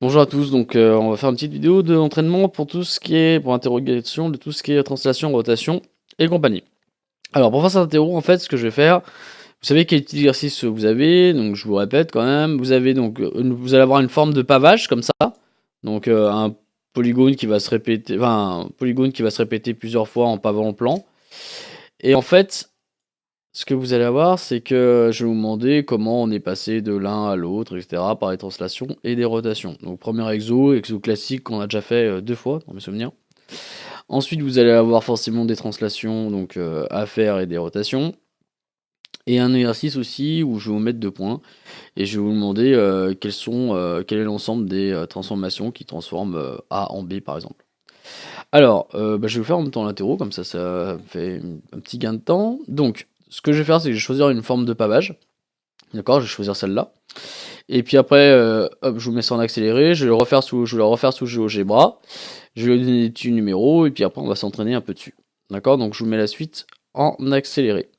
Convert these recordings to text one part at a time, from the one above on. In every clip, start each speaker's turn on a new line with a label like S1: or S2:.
S1: Bonjour à tous, donc on va faire une petite vidéo d'entraînement pour tout ce qui est, pour interrogation de tout ce qui est translation, rotation et compagnie. Alors pour faire cette interro, en fait, ce que je vais faire, vous savez quel exercice vous avez, donc je vous répète quand même, vous avez donc, vous allez avoir une forme de pavage comme ça, donc un polygone qui va se répéter, enfin un polygone qui va se répéter plusieurs fois en pavant le plan. Et en fait, ce que vous allez avoir, c'est que je vais vous demander comment on est passé de l'un à l'autre, etc., par les translations et des rotations. Donc, premier exo classique qu'on a déjà fait 2 fois, dans mes souvenirs. Ensuite, vous allez avoir forcément des translations donc, à faire et des rotations. Et un exercice aussi où je vais vous mettre 2 points et je vais vous demander quel est l'ensemble des transformations qui transforment A en B par exemple. Alors, je vais vous faire en même temps l'interro, comme ça fait un petit gain de temps. Donc, ce que je vais faire, c'est que je vais choisir une forme de pavage. D'accord, je vais choisir celle-là. Et puis après, hop, je vous mets ça en accéléré. Je vais le refaire sous GeoGebra. Je vais lui donner des petits numéros. Et puis après, on va s'entraîner un peu dessus. D'accord, donc je vous mets la suite en accéléré.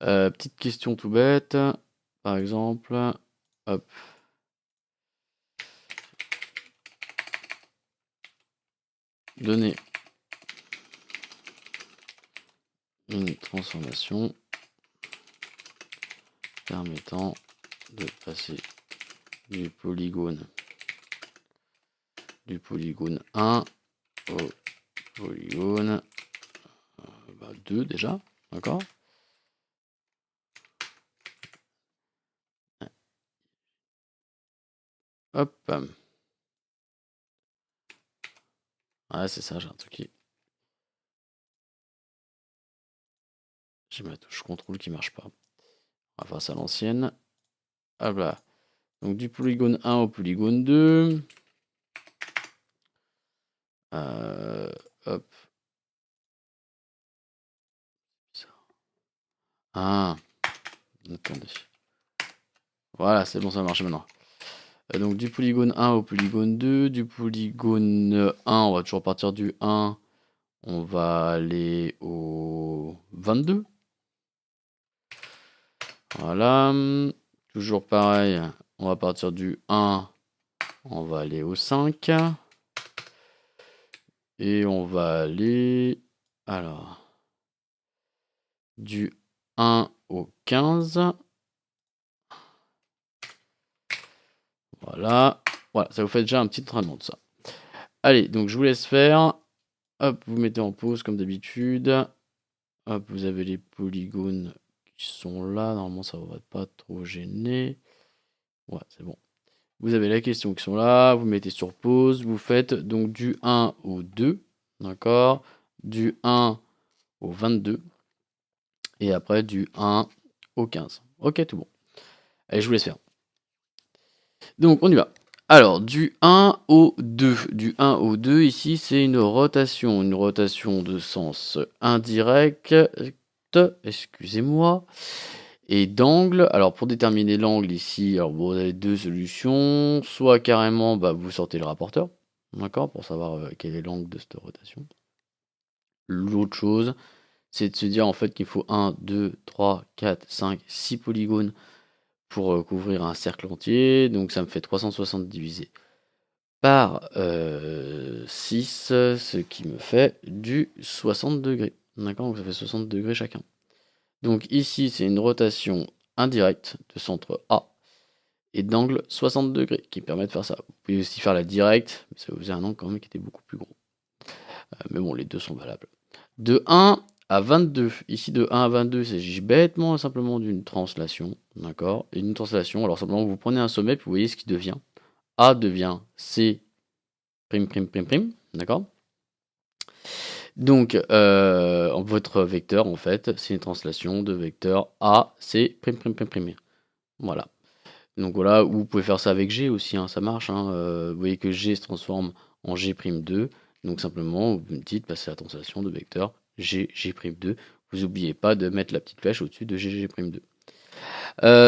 S1: Petite question tout bête. Par exemple, hop, donner une transformation permettant de passer du polygone 1 au polygone 2 déjà, d'accord. Hop, ouais, c'est ça, j'ai un truc qui. J'ai ma touche contrôle qui marche pas. On va faire ça à l'ancienne. Hop là. Donc du polygone 1 au polygone 2. Hop. Ah, attendez. Voilà, c'est bon, ça marche maintenant. Donc du polygone 1 au polygone 2. Du polygone 1, on va toujours partir du 1. On va aller au 22. Voilà. Toujours pareil. On va partir du 1. On va aller au 5. Et on va aller. Alors. Du 1 au 15. Voilà. Voilà, ça vous fait déjà un petit entraînement de ça. Allez, donc je vous laisse faire. Hop, vous mettez en pause comme d'habitude. Hop, vous avez les polygones qui sont là. Normalement, ça ne va pas trop gêner. Ouais, c'est bon. Vous avez la question qui sont là. Vous mettez sur pause. Vous faites donc du 1 au 2. D'accord. Du 1 au 22. Et après du 1 au 15. Ok, tout bon. Allez, je vous laisse faire. Donc, on y va. Alors, du 1 au 2. Du 1 au 2, ici, c'est une rotation. Une rotation de sens indirect. Excusez-moi. Et d'angle. Alors, pour déterminer l'angle ici, alors vous avez deux solutions. Soit carrément, vous sortez le rapporteur. D'accord, pour savoir quel est l'angle de cette rotation. L'autre chose, c'est de se dire en fait qu'il faut 1, 2, 3, 4, 5, 6 polygones pour couvrir un cercle entier. Donc ça me fait 360 divisé par 6, ce qui me fait du 60 degrés. D'accord, donc ça fait 60 degrés chacun. Donc ici, c'est une rotation indirecte de centre A et d'angle 60 degrés qui permet de faire ça. Vous pouvez aussi faire la directe, mais ça vous faisait un angle quand même qui était beaucoup plus gros. Mais bon, les deux sont valables. De 1 à 22, ici de 1 à 22, il s'agit bêtement et simplement d'une translation, d'accord? Et une translation, alors simplement vous prenez un sommet, puis vous voyez ce qui devient. A devient C', d'accord? Donc, votre vecteur, en fait, c'est une translation de vecteur A, C', voilà. Donc voilà, ou vous pouvez faire ça avec G aussi, hein, ça marche. Hein. Vous voyez que G se transforme en G'2. Donc simplement, vous me dites, c'est la translation de vecteur G, G'2. Vous n'oubliez pas de mettre la petite flèche au-dessus de G, G'2.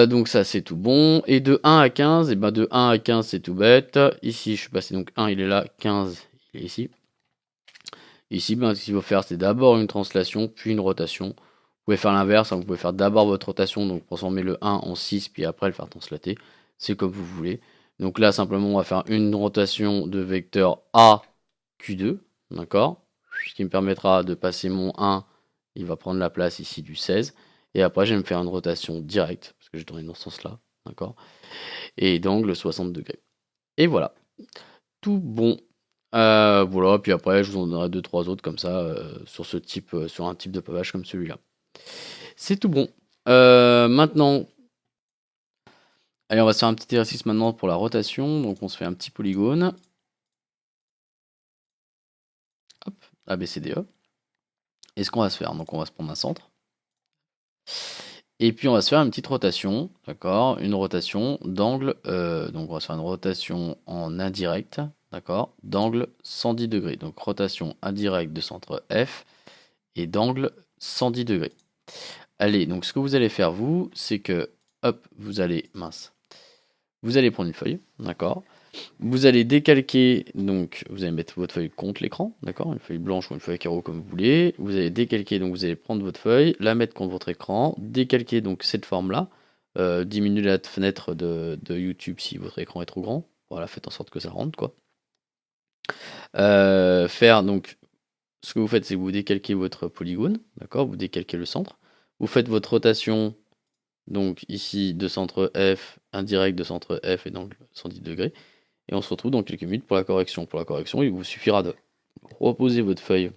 S1: Donc ça, c'est tout bon. Et de 1 à 15, et ben de 1 à 15, c'est tout bête. Ici, je suis passé, donc 1, il est là, 15, il est ici. Ici, ben, ce qu'il faut faire, c'est d'abord une translation, puis une rotation. Vous pouvez faire l'inverse, hein, vous pouvez faire d'abord votre rotation, donc transformer le 1 en 6, puis après le faire translater. C'est comme vous voulez. Donc là, simplement, on va faire une rotation de vecteur A, Q2, d'accord? Ce qui me permettra de passer mon 1, il va prendre la place ici du 16. Et après, je vais me faire une rotation directe, parce que je tourne dans ce sens-là, d'accord? Et d'angle 60 degrés. Et voilà, tout bon. Voilà, puis après, je vous en donnerai 2-3 autres comme ça, sur ce type, sur un type de pavage comme celui-là. C'est tout bon. Maintenant, allez, on va se faire un petit exercice maintenant pour la rotation. Donc, on se fait un petit polygone. Hop, A, B, C, D, E. Et ce qu'on va se faire, donc on va se prendre un centre. Et puis, on va se faire une petite rotation, d'accord? Une rotation d'angle, donc on va se faire une rotation en indirect, d'accord? D'angle 110 degrés. Donc, rotation indirecte de centre F et d'angle 110 degrés. Allez, donc ce que vous allez faire, vous, c'est que, hop, vous allez prendre une feuille, d'accord? Vous allez décalquer, donc vous allez mettre votre feuille contre l'écran, d'accord? Une feuille blanche ou une feuille carreau comme vous voulez. Vous allez décalquer, donc vous allez prendre votre feuille, la mettre contre votre écran, décalquer donc cette forme-là, diminuer la fenêtre de YouTube si votre écran est trop grand. Voilà, faites en sorte que ça rentre, quoi. Faire donc, ce que vous faites, c'est que vous décalquez votre polygone, d'accord? Vous décalquez le centre. Vous faites votre rotation, donc ici de centre F, indirect de centre F et d'angle 110 degrés. Et on se retrouve dans quelques minutes pour la correction. Pour la correction, il vous suffira de reposer votre feuille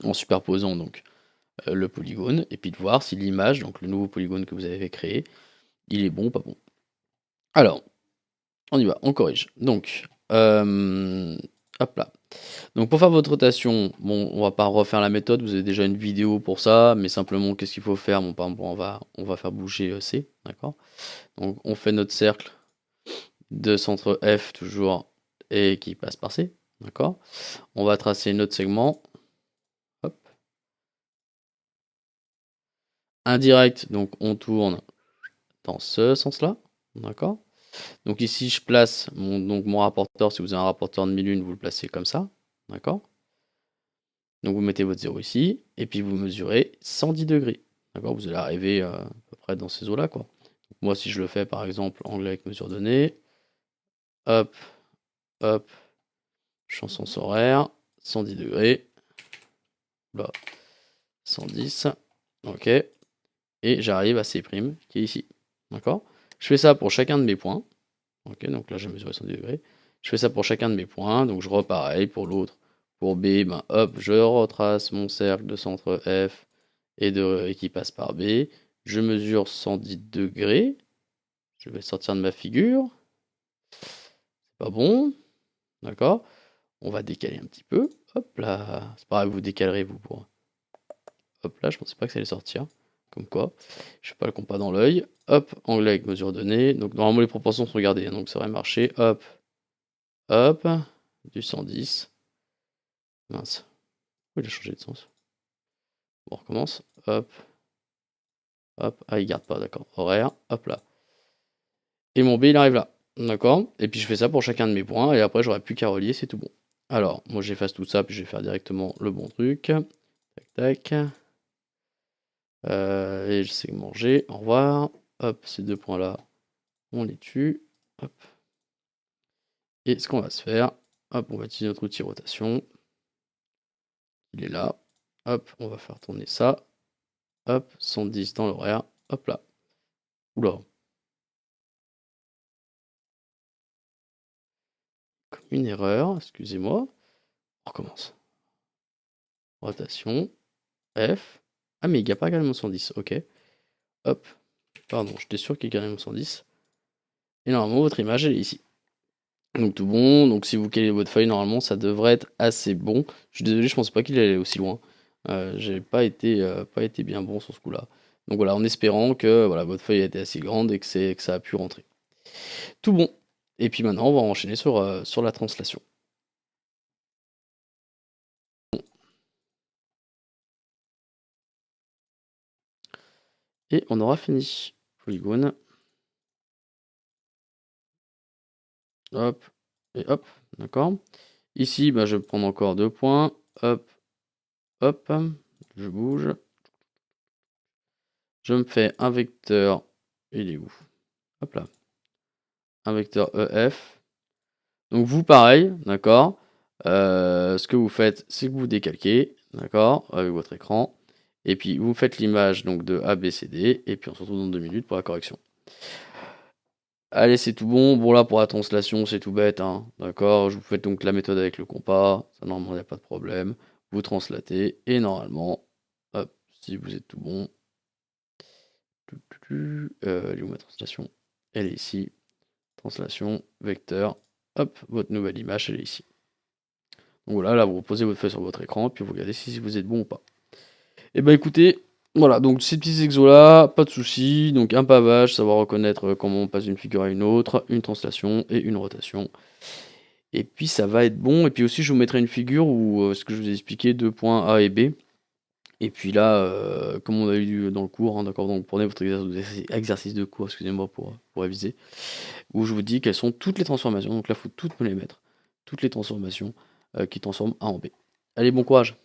S1: en superposant donc le polygone et puis de voir si l'image, donc le nouveau polygone que vous avez créé, il est bon ou pas bon. Alors, on y va, on corrige. Donc, hop là. Donc pour faire votre rotation, bon, on va pas refaire la méthode, vous avez déjà une vidéo pour ça, mais simplement qu'est-ce qu'il faut faire? Bon, par exemple, on va faire bouger C, d'accord? Donc on fait notre cercle de centre F toujours et qui passe par C, d'accord? On va tracer notre segment, hop. Indirect, donc on tourne dans ce sens-là, d'accord? Donc ici je place mon rapporteur, si vous avez un rapporteur de 1001, vous le placez comme ça, d'accord? Donc vous mettez votre 0 ici, et puis vous mesurez 110 degrés. D'accord? Vous allez arriver à peu près dans ces eaux-là, quoi. Donc moi, si je le fais par exemple angle avec mesure donnée, hop, hop, je suis en sens horaire, 110 degrés, là, 110, ok, et j'arrive à C', qui est ici. D'accord? Je fais ça pour chacun de mes points. Ok, donc là j'ai mesuré 110 degrés. Je fais ça pour chacun de mes points, donc je repareil pour l'autre. Pour B, ben hop, je retrace mon cercle de centre F et qui passe par B. Je mesure 110 degrés. Je vais sortir de ma figure. C'est pas bon. D'accord? On va décaler un petit peu. Hop là. C'est pas grave, vous décalerez vous pour. Hop là, je pensais pas que ça allait sortir. Comme quoi. Je fais pas le compas dans l'œil. Hop, angle avec mesure donnée. Donc normalement les proportions sont gardées, donc ça aurait marché. Hop. Hop. Du 110. Mince. Il a changé de sens. Bon, on recommence. Hop. Hop. Ah, il garde pas, d'accord. Horaire. Hop là. Et mon B, il arrive là. D'accord? Et puis je fais ça pour chacun de mes points. Et après, j'aurai plus qu'à relier, c'est tout bon. Alors, moi, j'efface tout ça, puis je vais faire directement le bon truc. Tac, tac. Et je sais manger. Au revoir. Hop, ces deux points-là, On les tue. Hop. Et ce qu'on va se faire, hop, on va utiliser notre outil rotation. Il est là. Hop, on va faire tourner ça. Hop, 110 dans l'horaire. Hop là. Oula. Comme une erreur, excusez-moi. On recommence. Rotation. F. Ah, mais il n'y a pas carrément 110. Ok. Hop. Pardon, j'étais sûr qu'il y a carrément 110. Et normalement, votre image, elle est ici. Donc tout bon. Donc si vous calez votre feuille, normalement, ça devrait être assez bon. Je suis désolé, je pensais pas qu'il allait aussi loin. J'ai pas été bien bon sur ce coup-là. Donc voilà, en espérant que voilà, votre feuille a été assez grande et que ça a pu rentrer. Tout bon. Et puis maintenant, on va enchaîner sur la translation. Et on aura fini. Polygone. Hop. Et hop. D'accord. Ici, bah, je vais prendre encore 2 points. Hop. Hop. Je bouge. Je me fais un vecteur. Il est où? Hop là. Un vecteur EF. Donc vous, pareil, d'accord. Ce que vous faites, c'est que vous décalquez, d'accord, avec votre écran. Et puis vous faites l'image donc de ABCD. Et puis on se retrouve dans 2 minutes pour la correction. Allez, c'est tout bon. Bon, là, pour la translation, c'est tout bête, hein, d'accord. Je vous fais donc la méthode avec le compas. Ça, normalement, il n'y a pas de problème. Vous translatez. Et normalement, hop, si vous êtes tout bon. Elle est où ma translation? Elle est ici. Translation, vecteur. Hop, votre nouvelle image, elle est ici. Donc voilà, là, vous posez votre feuille sur votre écran. Puis vous regardez si vous êtes bon ou pas. Et bah écoutez, voilà, donc ces petits exos là, pas de soucis. Donc un pavage, savoir reconnaître comment on passe d'une figure à une autre, une translation et une rotation. Et puis ça va être bon. Et puis aussi, je vous mettrai une figure où ce que je vous ai expliqué, 2 points A et B. Et puis là, comme on a eu dans le cours, hein, d'accord, donc prenez votre exercice de cours, excusez-moi pour réviser, où je vous dis quelles sont toutes les transformations. Donc là, il faut toutes me les mettre. Toutes les transformations qui transforment A en B. Allez, bon courage!